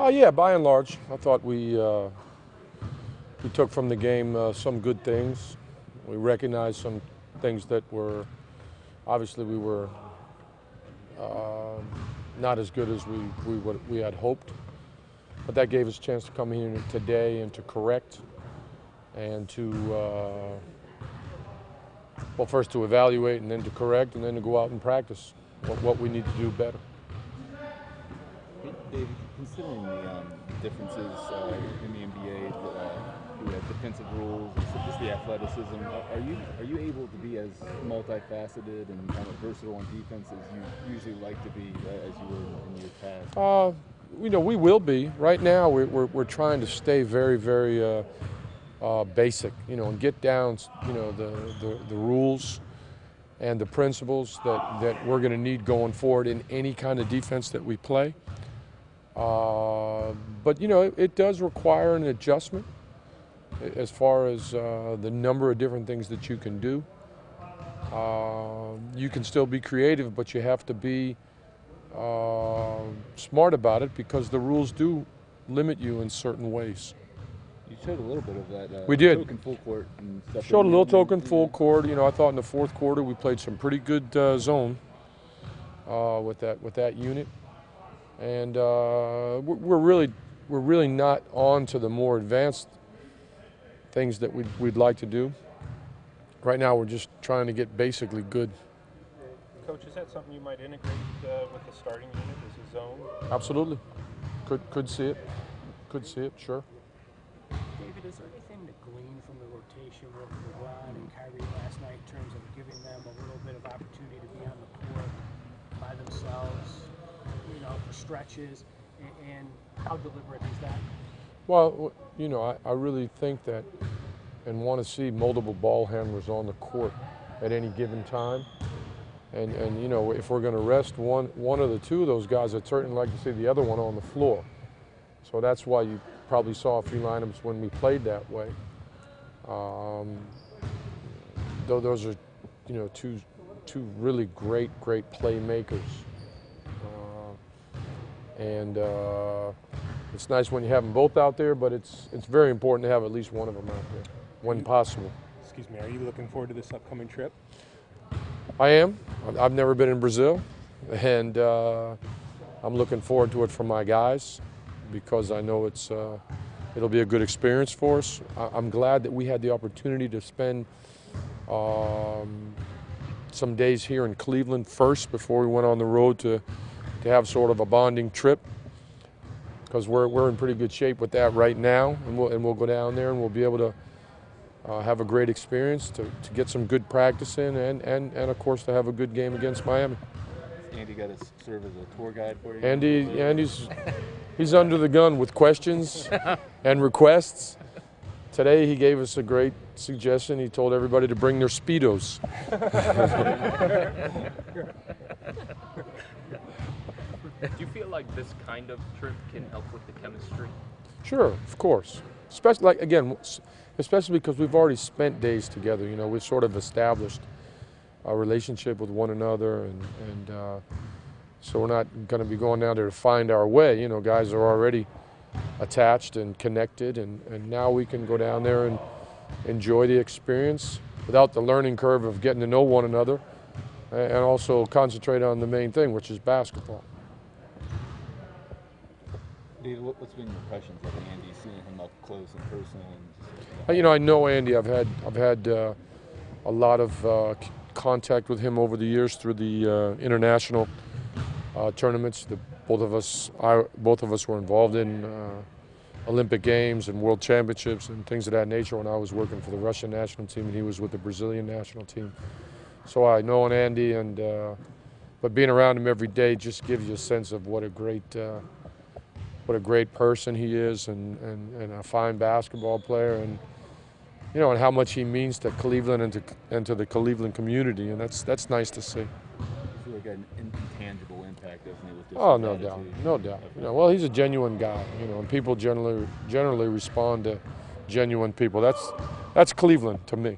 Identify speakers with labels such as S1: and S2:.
S1: Yeah, by and large, I thought we took from the game some good things. We recognized some things that were obviously we were not as good as we had hoped, but that gave us a chance to come here today and to correct and to well, first to evaluate and then to correct and then to go out and practice what we need to do better.
S2: Dave, considering the differences in the NBA, the defensive rules, just the athleticism, are you able to be as multifaceted and kind of versatile on defense as you usually like to be, as you were in years past?
S1: We will be. Right now, we're trying to stay very, very basic, and get down, the rules and the principles that we're going to need going forward in any kind of defense that we play. But it does require an adjustment as far as the number of different things that you can do. You can still be creative, but you have to be smart about it because the rules do limit you in certain ways.
S2: You showed a little bit of that.
S1: We did.
S2: Token full court and stuff.
S1: Showed a little token full court. I thought in the fourth quarter we played some pretty good zone with that unit. And we're really not on to the more advanced things that we'd like to do. Right now, we're just trying to get basically good.
S3: Coach, is that something you might integrate with the starting unit as a zone?
S1: Absolutely. Could see it. Could see it. Sure.
S4: David, is there anything to glean from the rotation with Lebron and Kyrie last night in terms of giving them a little bit of opportunity to be on the court by themselves? For stretches, and how deliberate is that?
S1: Well, I really think that and want to see multiple ball handlers on the court at any given time. And if we're going to rest one of the two of those guys, I'd certainly like to see the other one on the floor. So that's why you probably saw a few lineups when we played that way. Though those are, two really great playmakers. And it's nice when you have them both out there, but it's very important to have at least one of them out there when possible.
S3: Excuse me, are you looking forward to this upcoming trip?
S1: I am. I've never been in Brazil, and I'm looking forward to it for my guys because I know it'll be a good experience for us. I'm glad that we had the opportunity to spend some days here in Cleveland first before we went on the road to have sort of a bonding trip, because we're in pretty good shape with that right now, and we'll go down there and we'll be able to have a great experience, to get some good practice in, and of course to have a good game against Miami.
S2: Andy got to serve as a tour guide for you?
S1: He's under the gun with questions and requests. Today he gave us a great suggestion. He told everybody to bring their Speedos.
S5: Do you feel like this kind of trip can help with the chemistry?
S1: Sure, of course. Especially because we've already spent days together. We've sort of established a relationship with one another, and so we're not going to be going down there to find our way. Guys are already attached and connected, and now we can go down there and enjoy the experience without the learning curve of getting to know one another, and also concentrate on the main thing, which is basketball.
S2: David, what's been your impressions of Andy, seeing him up close and personal?
S1: I know Andy. I've had a lot of contact with him over the years through the international tournaments that both of us were involved in, Olympic Games and World Championships and things of that nature when I was working for the Russian national team and he was with the Brazilian national team. So I know Andy, but being around him every day just gives you a sense of what a great person he is, and a fine basketball player, and and how much he means to Cleveland and to the Cleveland community, and that's nice to see.
S2: You feel like an intangible impact, doesn't it? With
S1: Oh, no doubt, no doubt. Well, he's a genuine guy, and people generally respond to genuine people. That's Cleveland to me.